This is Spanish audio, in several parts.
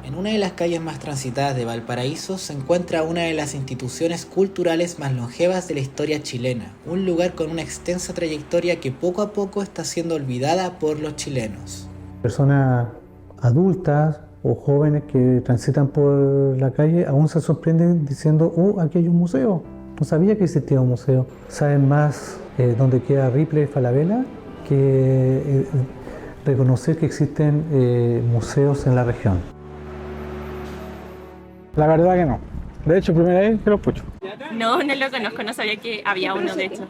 En una de las calles más transitadas de Valparaíso se encuentra una de las instituciones culturales más longevas de la historia chilena, un lugar con una extensa trayectoria que poco a poco está siendo olvidada por los chilenos. Personas adultas o jóvenes que transitan por la calle aún se sorprenden diciendo, aquí hay un museo. No sabía que existía un museo. Saben más dónde queda Ripley y Falabella que reconocer que existen museos en la región. La verdad que no. De hecho, primera vez que lo escucho. No, no lo conozco, no sabía que había uno de hecho.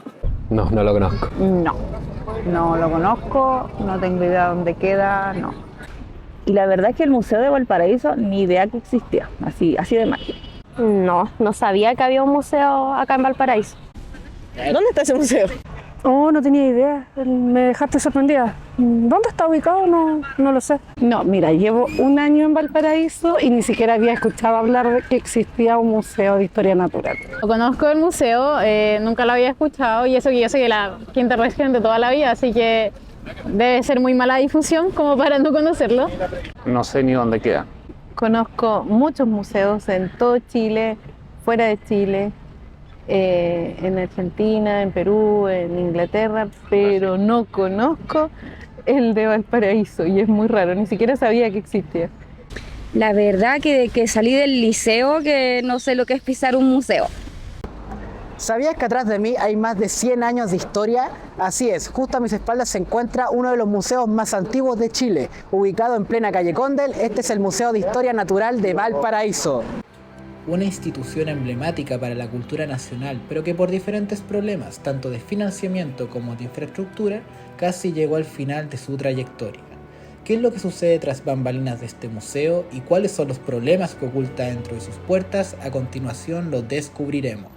No, no lo conozco. No lo conozco, no tengo idea dónde queda, no. Y la verdad es que el Museo de Valparaíso ni idea que existía, así de magia. No sabía que había un museo acá en Valparaíso. ¿Dónde está ese museo? Oh, no tenía idea, me dejaste sorprendida. ¿Dónde está ubicado? No lo sé. No, mira, llevo un año en Valparaíso y ni siquiera había escuchado hablar de que existía un museo de historia natural. Lo conozco el museo, nunca lo había escuchado y eso que yo soy de la quinta región de toda la vida, así que debe ser muy mala difusión como para no conocerlo. No sé ni dónde queda. Conozco muchos museos en todo Chile, fuera de Chile, en Argentina, en Perú, en Inglaterra, pero no conozco el de Valparaíso y es muy raro, ni siquiera sabía que existía. La verdad que de que salí del liceo que no sé lo que es pisar un museo. ¿Sabías que atrás de mí hay más de 100 años de historia? Así es, justo a mis espaldas se encuentra uno de los museos más antiguos de Chile. Ubicado en plena calle Condel, este es el Museo de Historia Natural de Valparaíso. Una institución emblemática para la cultura nacional, pero que por diferentes problemas, tanto de financiamiento como de infraestructura, casi llegó al final de su trayectoria. ¿Qué es lo que sucede tras bambalinas de este museo y cuáles son los problemas que oculta dentro de sus puertas? A continuación lo descubriremos.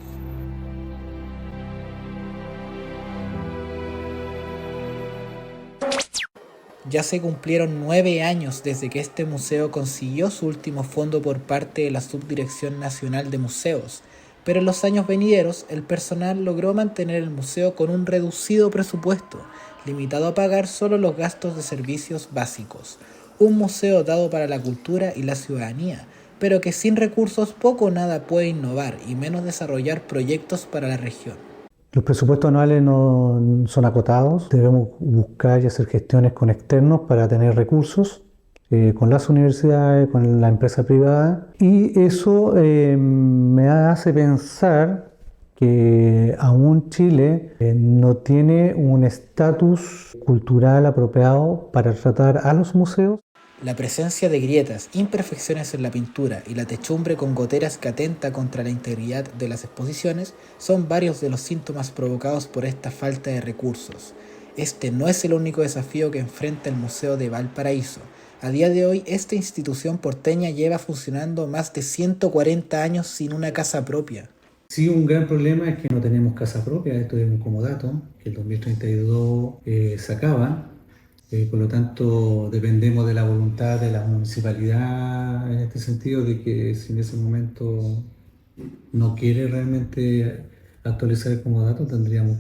Ya se cumplieron 9 años desde que este museo consiguió su último fondo por parte de la Subdirección Nacional de Museos, pero en los años venideros el personal logró mantener el museo con un reducido presupuesto, limitado a pagar solo los gastos de servicios básicos. Un museo dado para la cultura y la ciudadanía, pero que sin recursos poco o nada puede innovar y menos desarrollar proyectos para la región. Los presupuestos anuales no son acotados, debemos buscar y hacer gestiones con externos para tener recursos, con las universidades, con la empresa privada, y eso me hace pensar que aún Chile no tiene un estatus cultural apropiado para tratar a los museos. La presencia de grietas, imperfecciones en la pintura y la techumbre con goteras que atenta contra la integridad de las exposiciones son varios de los síntomas provocados por esta falta de recursos. Este no es el único desafío que enfrenta el Museo de Valparaíso. A día de hoy, esta institución porteña lleva funcionando más de 140 años sin una casa propia. Sí, un gran problema es que no tenemos casa propia, esto es un comodato, que el 2032 se acaba. Por lo tanto, dependemos de la voluntad de la municipalidad en este sentido, de que si en ese momento no quiere realmente actualizar el comodato, tendríamos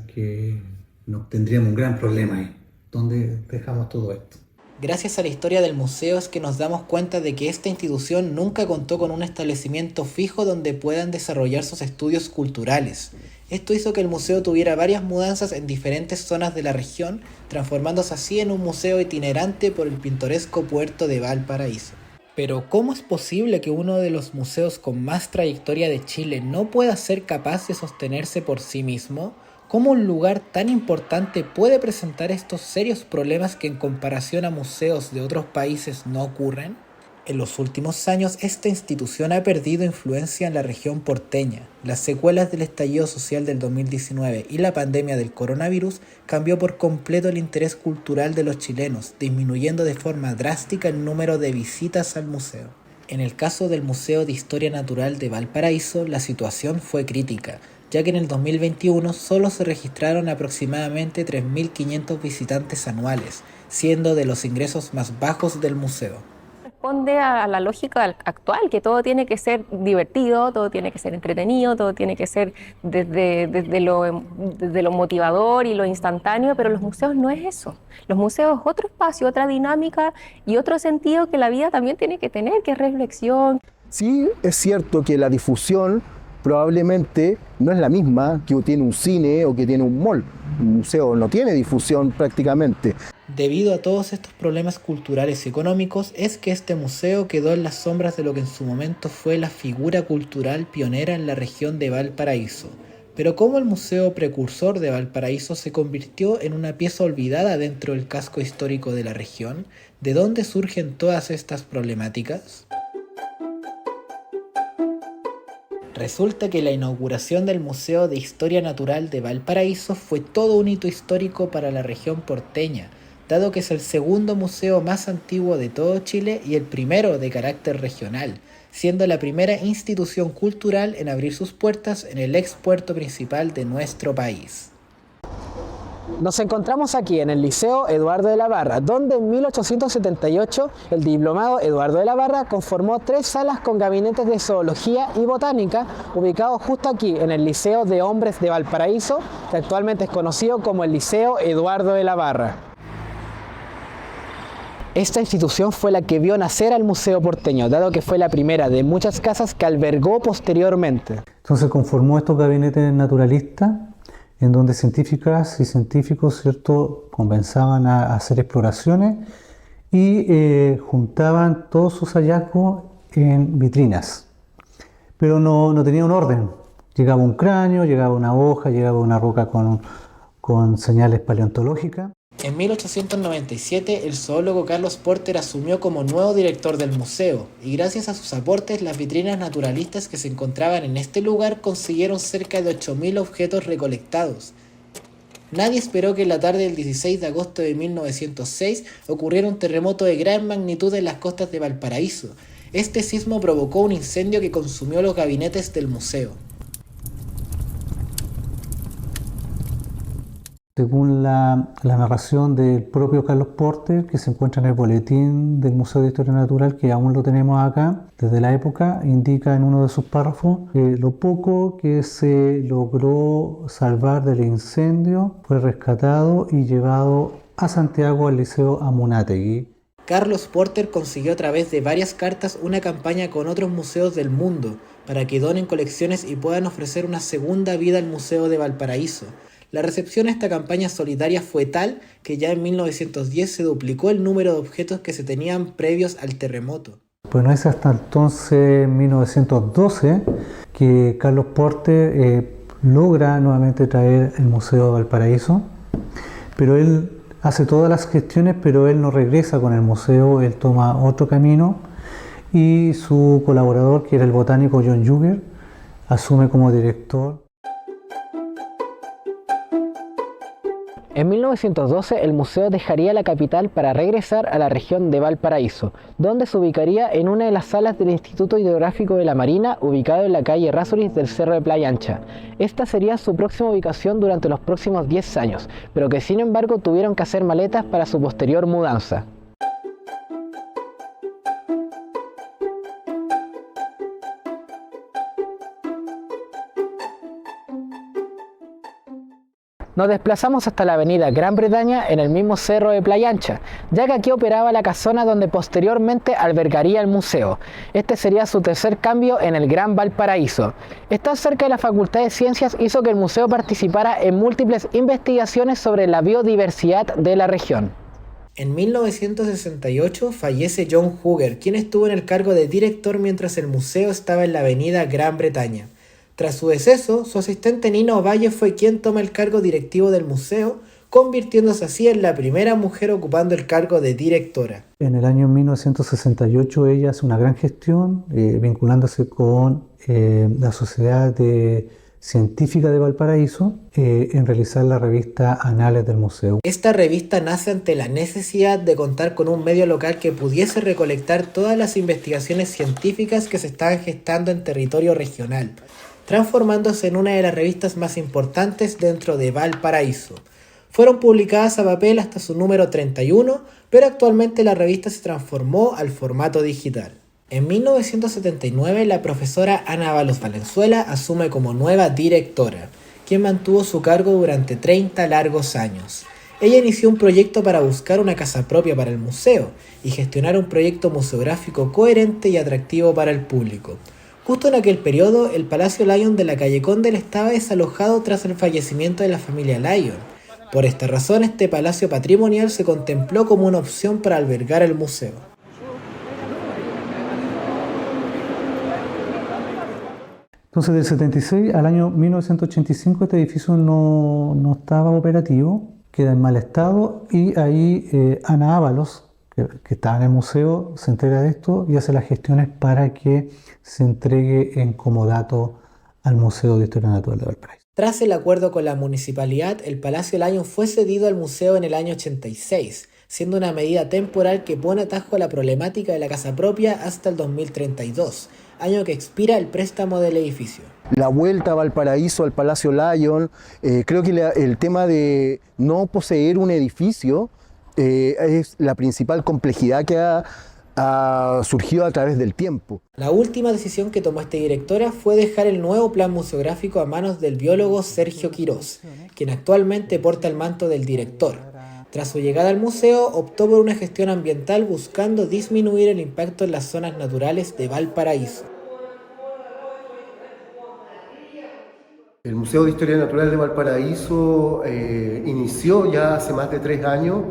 un gran problema ahí. ¿Dónde dejamos todo esto? Gracias a la historia del museo es que nos damos cuenta de que esta institución nunca contó con un establecimiento fijo donde puedan desarrollar sus estudios culturales. Esto hizo que el museo tuviera varias mudanzas en diferentes zonas de la región, transformándose así en un museo itinerante por el pintoresco puerto de Valparaíso. Pero ¿cómo es posible que uno de los museos con más trayectoria de Chile no pueda ser capaz de sostenerse por sí mismo? ¿Cómo un lugar tan importante puede presentar estos serios problemas que en comparación a museos de otros países no ocurren? En los últimos años, esta institución ha perdido influencia en la región porteña. Las secuelas del estallido social del 2019 y la pandemia del coronavirus cambió por completo el interés cultural de los chilenos, disminuyendo de forma drástica el número de visitas al museo. En el caso del Museo de Historia Natural de Valparaíso, la situación fue crítica, ya que en el 2021 solo se registraron aproximadamente 3.500 visitantes anuales, siendo de los ingresos más bajos del museo. responde a la lógica actual, que todo tiene que ser divertido, todo tiene que ser entretenido, todo tiene que ser desde lo motivador y lo instantáneo, pero los museos no es eso. Los museos es otro espacio, otra dinámica y otro sentido que la vida también tiene que tener, que es reflexión. Sí, es cierto que la difusión probablemente no es la misma que tiene un cine o que tiene un mall. Un museo no tiene difusión prácticamente. Debido a todos estos problemas culturales y económicos, es que este museo quedó en las sombras de lo que en su momento fue la figura cultural pionera en la región de Valparaíso. Pero ¿cómo el museo precursor de Valparaíso se convirtió en una pieza olvidada dentro del casco histórico de la región? ¿De dónde surgen todas estas problemáticas? Resulta que la inauguración del Museo de Historia Natural de Valparaíso fue todo un hito histórico para la región porteña, dado que es el segundo museo más antiguo de todo Chile y el primero de carácter regional, siendo la primera institución cultural en abrir sus puertas en el ex puerto principal de nuestro país. Nos encontramos aquí en el Liceo Eduardo de la Barra, donde en 1878 el diplomado Eduardo de la Barra conformó 3 salas con gabinetes de zoología y botánica, ubicados justo aquí en el Liceo de Hombres de Valparaíso, que actualmente es conocido como el Liceo Eduardo de la Barra. Esta institución fue la que vio nacer al Museo porteño, dado que fue la primera de muchas casas que albergó posteriormente. Entonces conformó estos gabinetes naturalistas, en donde científicas y científicos, ¿cierto?, comenzaban a hacer exploraciones y juntaban todos sus hallazgos en vitrinas. Pero no tenía un orden. Llegaba un cráneo, llegaba una hoja, llegaba una roca con señales paleontológicas. En 1897, el zoólogo Carlos Porter asumió como nuevo director del museo, y gracias a sus aportes, las vitrinas naturalistas que se encontraban en este lugar consiguieron cerca de 8.000 objetos recolectados. Nadie esperó que en la tarde del 16 de agosto de 1906 ocurriera un terremoto de gran magnitud en las costas de Valparaíso. Este sismo provocó un incendio que consumió los gabinetes del museo. Según la narración del propio Carlos Porter, que se encuentra en el boletín del Museo de Historia Natural, que aún lo tenemos acá, desde la época, indica en uno de sus párrafos que lo poco que se logró salvar del incendio fue rescatado y llevado a Santiago al Liceo Amunátegui. Carlos Porter consiguió a través de varias cartas una campaña con otros museos del mundo para que donen colecciones y puedan ofrecer una segunda vida al Museo de Valparaíso. La recepción a esta campaña solidaria fue tal que ya en 1910 se duplicó el número de objetos que se tenían previos al terremoto. Bueno, es hasta entonces, 1912, que Carlos Porter logra nuevamente traer el Museo de Valparaíso, pero él hace todas las gestiones, pero él no regresa con el museo, él toma otro camino y su colaborador, que era el botánico John Juger, asume como director. En 1912 el museo dejaría la capital para regresar a la región de Valparaíso, donde se ubicaría en una de las salas del Instituto Hidrográfico de la Marina, ubicado en la calle Errázuriz del Cerro de Playa Ancha. Esta sería su próxima ubicación durante los próximos 10 años, pero que sin embargo tuvieron que hacer maletas para su posterior mudanza. Nos desplazamos hasta la avenida Gran Bretaña en el mismo cerro de Playa Ancha, ya que aquí operaba la casona donde posteriormente albergaría el museo. Este sería su tercer cambio en el Gran Valparaíso. Estar cerca de la Facultad de Ciencias hizo que el museo participara en múltiples investigaciones sobre la biodiversidad de la región. En 1968 fallece John Juger, quien estuvo en el cargo de director mientras el museo estaba en la avenida Gran Bretaña. Tras su deceso, su asistente Nina Ovalle fue quien toma el cargo directivo del museo, convirtiéndose así en la primera mujer ocupando el cargo de directora. En el año 1968 ella hace una gran gestión vinculándose con la Sociedad Científica de Valparaíso en realizar la revista Anales del Museo. Esta revista nace ante la necesidad de contar con un medio local que pudiese recolectar todas las investigaciones científicas que se estaban gestando en territorio regional, transformándose en una de las revistas más importantes dentro de Valparaíso. Fueron publicadas a papel hasta su número 31, pero actualmente la revista se transformó al formato digital. En 1979, la profesora Ana Ábalos Valenzuela asume como nueva directora, quien mantuvo su cargo durante 30 largos años. Ella inició un proyecto para buscar una casa propia para el museo y gestionar un proyecto museográfico coherente y atractivo para el público. Justo en aquel periodo, el Palacio Lyon de la calle Condel estaba desalojado tras el fallecimiento de la familia Lyon. Por esta razón, este palacio patrimonial se contempló como una opción para albergar el museo. Entonces, del 76 al año 1985 este edificio no estaba operativo, queda en mal estado y ahí Ana Ábalos, que estaba en el museo, se entera de esto y hace las gestiones para que se entregue en comodato al Museo de Historia Natural de Valparaíso. Tras el acuerdo con la municipalidad, el Palacio Lyon fue cedido al museo en el año 86, siendo una medida temporal que pone atajo a la problemática de la casa propia hasta el 2032, año que expira el préstamo del edificio. La vuelta a Valparaíso, al Palacio Lyon, creo que el tema de no poseer un edificio es la principal complejidad que ha surgido a través del tiempo. La última decisión que tomó esta directora fue dejar el nuevo plan museográfico a manos del biólogo Sergio Quirós, quien actualmente porta el manto del director. Tras su llegada al museo, optó por una gestión ambiental buscando disminuir el impacto en las zonas naturales de Valparaíso. El Museo de Historia Natural de Valparaíso inició ya hace más de 3 años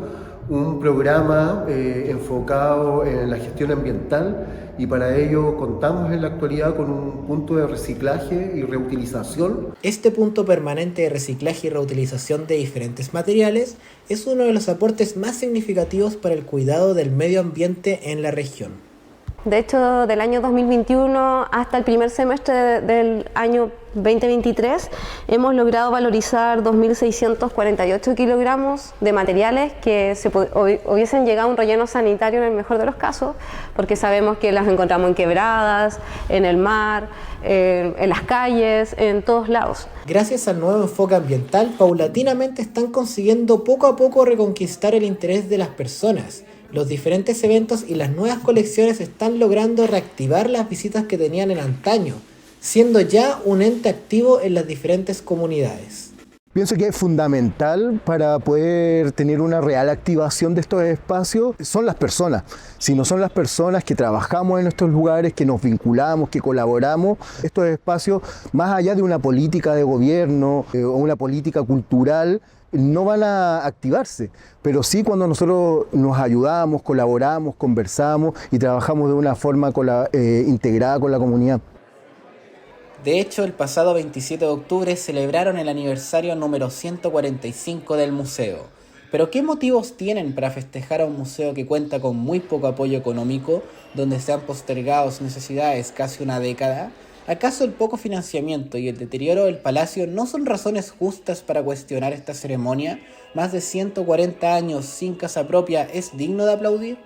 un programa enfocado en la gestión ambiental y para ello contamos en la actualidad con un punto de reciclaje y reutilización. Este punto permanente de reciclaje y reutilización de diferentes materiales es uno de los aportes más significativos para el cuidado del medio ambiente en la región. De hecho, del año 2021 hasta el primer semestre del año 2023 hemos logrado valorizar 2.648 kilogramos de materiales que hubiesen llegado a un relleno sanitario en el mejor de los casos, porque sabemos que las encontramos en quebradas, en el mar, en las calles, en todos lados. Gracias al nuevo enfoque ambiental, paulatinamente están consiguiendo poco a poco reconquistar el interés de las personas. Los diferentes eventos y las nuevas colecciones están logrando reactivar las visitas que tenían en antaño, siendo ya un ente activo en las diferentes comunidades. Pienso que es fundamental para poder tener una real activación de estos espacios, son las personas. Si no son las personas que trabajamos en estos lugares, que nos vinculamos, que colaboramos, estos espacios, más allá de una política de gobierno o una política cultural, no van a activarse, pero sí cuando nosotros nos ayudamos, colaboramos, conversamos y trabajamos de una forma integrada con la comunidad. De hecho, el pasado 27 de octubre celebraron el aniversario número 145 del museo. ¿Pero qué motivos tienen para festejar a un museo que cuenta con muy poco apoyo económico, donde se han postergado sus necesidades casi una década? ¿Acaso el poco financiamiento y el deterioro del palacio no son razones justas para cuestionar esta ceremonia? ¿Más de 140 años sin casa propia es digno de aplaudir?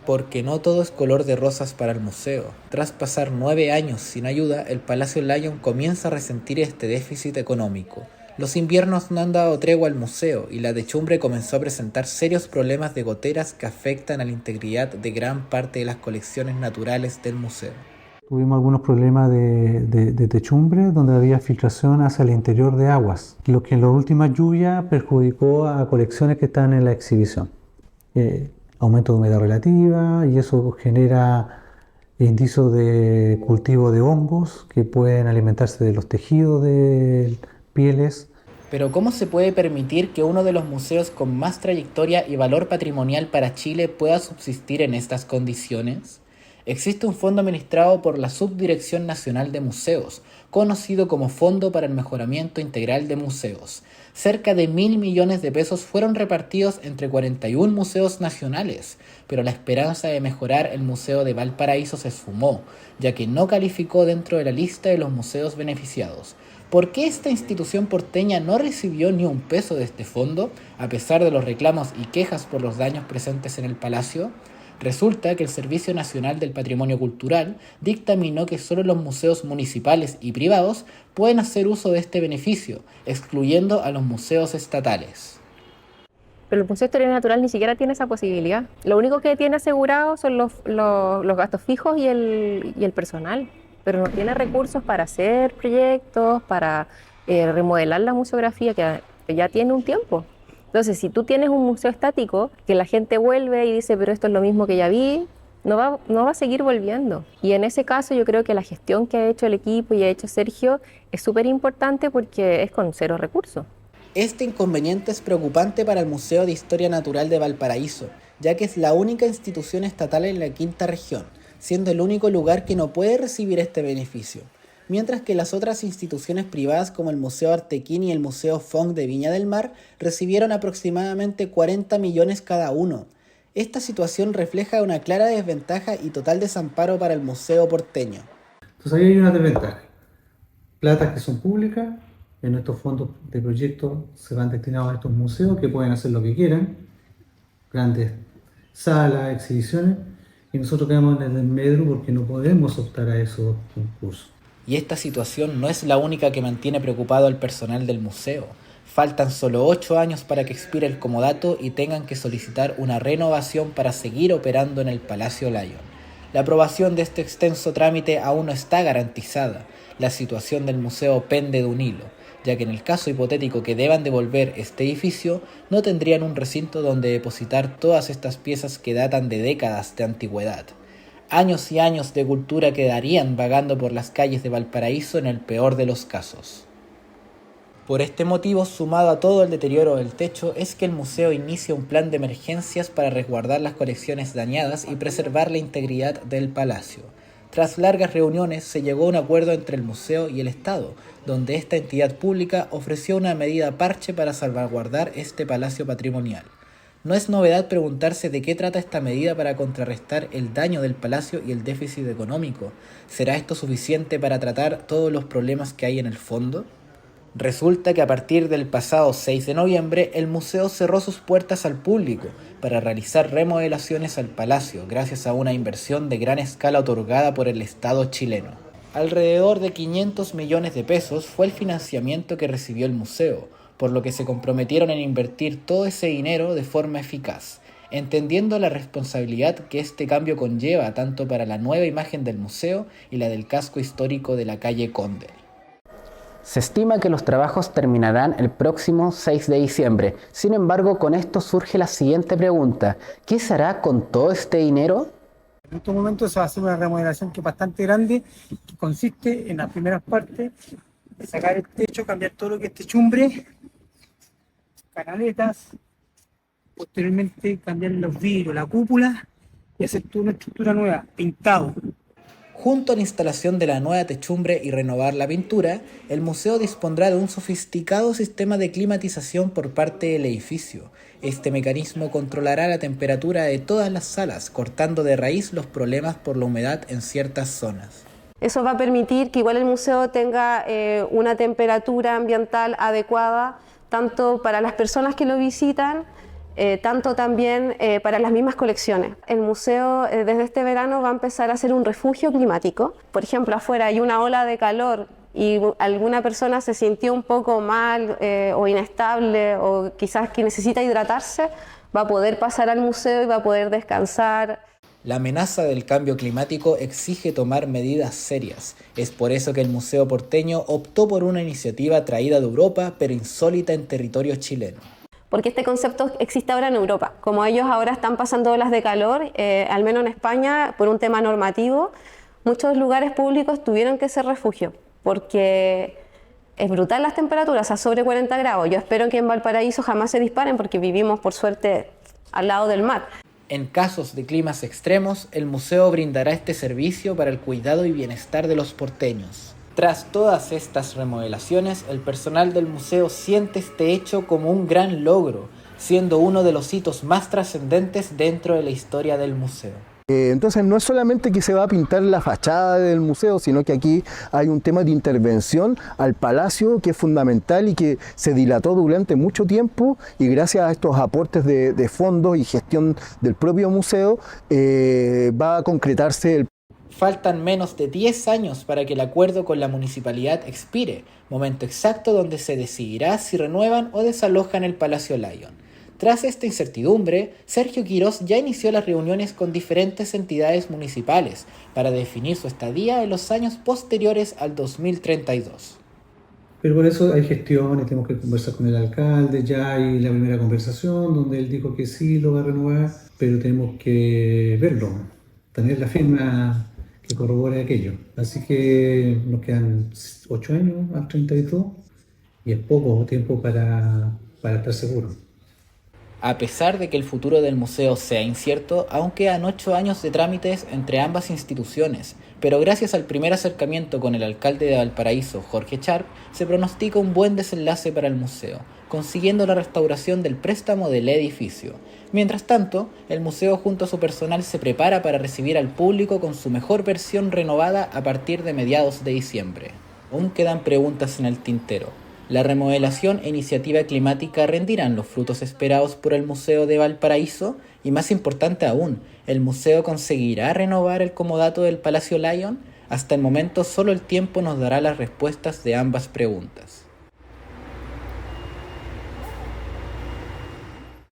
Porque no todo es color de rosas para el museo. Tras pasar 9 años sin ayuda, el Palacio Lyon comienza a resentir este déficit económico. Los inviernos no han dado tregua al museo y la techumbre comenzó a presentar serios problemas de goteras que afectan a la integridad de gran parte de las colecciones naturales del museo. Tuvimos algunos problemas de techumbre donde había filtración hacia el interior de aguas, lo que en las últimas lluvias perjudicó a colecciones que están en la exhibición. Aumento de humedad relativa y eso genera indicios de cultivo de hongos que pueden alimentarse de los tejidos de pieles. Pero ¿cómo se puede permitir que uno de los museos con más trayectoria y valor patrimonial para Chile pueda subsistir en estas condiciones? Existe un fondo administrado por la Subdirección Nacional de Museos, conocido como Fondo para el Mejoramiento Integral de Museos. Cerca de 1.000 millones de pesos fueron repartidos entre 41 museos nacionales, pero la esperanza de mejorar el Museo de Valparaíso se esfumó, ya que no calificó dentro de la lista de los museos beneficiados. ¿Por qué esta institución porteña no recibió ni un peso de este fondo, a pesar de los reclamos y quejas por los daños presentes en el palacio? Resulta que el Servicio Nacional del Patrimonio Cultural dictaminó que solo los museos municipales y privados pueden hacer uso de este beneficio, excluyendo a los museos estatales. Pero el Museo de Historia Natural ni siquiera tiene esa posibilidad. Lo único que tiene asegurado son los gastos fijos y el personal, pero no tiene recursos para hacer proyectos, para remodelar la museografía, que ya tiene un tiempo. Entonces, si tú tienes un museo estático, que la gente vuelve y dice, pero esto es lo mismo que ya vi, no va a seguir volviendo. Y en ese caso yo creo que la gestión que ha hecho el equipo y ha hecho Sergio es súper importante porque es con cero recursos. Este inconveniente es preocupante para el Museo de Historia Natural de Valparaíso, ya que es la única institución estatal en la quinta región, siendo el único lugar que no puede recibir este beneficio, mientras que las otras instituciones privadas como el Museo Artequín y el Museo Fong de Viña del Mar recibieron aproximadamente 40 millones cada uno. Esta situación refleja una clara desventaja y total desamparo para el museo porteño. Entonces ahí hay una desventaja. Platas que son públicas, en estos fondos de proyectos se van destinados a estos museos que pueden hacer lo que quieran, grandes salas, exhibiciones, y nosotros quedamos en el desmedro porque no podemos optar a esos concursos. Y esta situación no es la única que mantiene preocupado al personal del museo. Faltan solo 8 años para que expire el comodato y tengan que solicitar una renovación para seguir operando en el Palacio Lyon. La aprobación de este extenso trámite aún no está garantizada. La situación del museo pende de un hilo, ya que en el caso hipotético que deban devolver este edificio, no tendrían un recinto donde depositar todas estas piezas que datan de décadas de antigüedad. Años y años de cultura quedarían vagando por las calles de Valparaíso en el peor de los casos. Por este motivo, sumado a todo el deterioro del techo, es que el museo inicia un plan de emergencias para resguardar las colecciones dañadas y preservar la integridad del palacio. Tras largas reuniones, se llegó a un acuerdo entre el museo y el Estado, donde esta entidad pública ofreció una medida parche para salvaguardar este palacio patrimonial. No es novedad preguntarse de qué trata esta medida para contrarrestar el daño del palacio y el déficit económico. ¿Será esto suficiente para tratar todos los problemas que hay en el fondo? Resulta que a partir del pasado 6 de noviembre, el museo cerró sus puertas al público para realizar remodelaciones al palacio, gracias a una inversión de gran escala otorgada por el Estado chileno. Alrededor de 500 millones de pesos fue el financiamiento que recibió el museo, por lo que se comprometieron en invertir todo ese dinero de forma eficaz, entendiendo la responsabilidad que este cambio conlleva tanto para la nueva imagen del museo y la del casco histórico de la calle Condel. Se estima que los trabajos terminarán el próximo 6 de diciembre. Sin embargo, con esto surge la siguiente pregunta: ¿qué se hará con todo este dinero? En estos momentos se va a hacer una remodelación que es bastante grande, que consiste en las primeras partes de sacar el techo, cambiar todo lo que es techumbre, canaletas, posteriormente cambiar los vidrios, la cúpula y hacer toda una estructura nueva, pintado. Junto a la instalación de la nueva techumbre y renovar la pintura, el museo dispondrá de un sofisticado sistema de climatización por parte del edificio. Este mecanismo controlará la temperatura de todas las salas, cortando de raíz los problemas por la humedad en ciertas zonas. Eso va a permitir que igual el museo tenga una temperatura ambiental adecuada, tanto para las personas que lo visitan, tanto también para las mismas colecciones. El museo desde este verano va a empezar a ser un refugio climático. Por ejemplo, afuera hay una ola de calor y alguna persona se sintió un poco mal o inestable o quizás que necesita hidratarse, va a poder pasar al museo y va a poder descansar. La amenaza del cambio climático exige tomar medidas serias. Es por eso que el Museo Porteño optó por una iniciativa traída de Europa, pero insólita en territorio chileno. Porque este concepto existe ahora en Europa. Como ellos ahora están pasando olas de calor, al menos en España, por un tema normativo, muchos lugares públicos tuvieron que ser refugio, porque es brutal las temperaturas, a sobre 40 grados. Yo espero que en Valparaíso jamás se disparen, porque vivimos, por suerte, al lado del mar. En casos de climas extremos, el museo brindará este servicio para el cuidado y bienestar de los porteños. Tras todas estas remodelaciones, el personal del museo siente este hecho como un gran logro, siendo uno de los hitos más trascendentes dentro de la historia del museo. Entonces no es solamente que se va a pintar la fachada del museo, sino que aquí hay un tema de intervención al palacio que es fundamental y que se dilató durante mucho tiempo, y gracias a estos aportes de fondos y gestión del propio museo va a concretarse el... Faltan menos de 10 años para que el acuerdo con la municipalidad expire, momento exacto donde se decidirá si renuevan o desalojan el Palacio Lyon. Tras esta incertidumbre, Sergio Quirós ya inició las reuniones con diferentes entidades municipales para definir su estadía en los años posteriores al 2032. Pero por eso hay gestiones, tenemos que conversar con el alcalde, ya hay la primera conversación donde él dijo que sí lo va a renovar, pero tenemos que verlo, tener la firma que corrobore aquello. Así que nos quedan 8 años al 32 y es poco tiempo para estar seguros. A pesar de que el futuro del museo sea incierto, aún quedan 8 años de trámites entre ambas instituciones, pero gracias al primer acercamiento con el alcalde de Valparaíso, Jorge Charp, se pronostica un buen desenlace para el museo, consiguiendo la restauración del préstamo del edificio. Mientras tanto, el museo junto a su personal se prepara para recibir al público con su mejor versión renovada a partir de mediados de diciembre. Aún quedan preguntas en el tintero. ¿La remodelación e iniciativa climática rendirán los frutos esperados por el Museo de Valparaíso? Y más importante aún, ¿el museo conseguirá renovar el comodato del Palacio Lyon? Hasta el momento solo el tiempo nos dará las respuestas de ambas preguntas.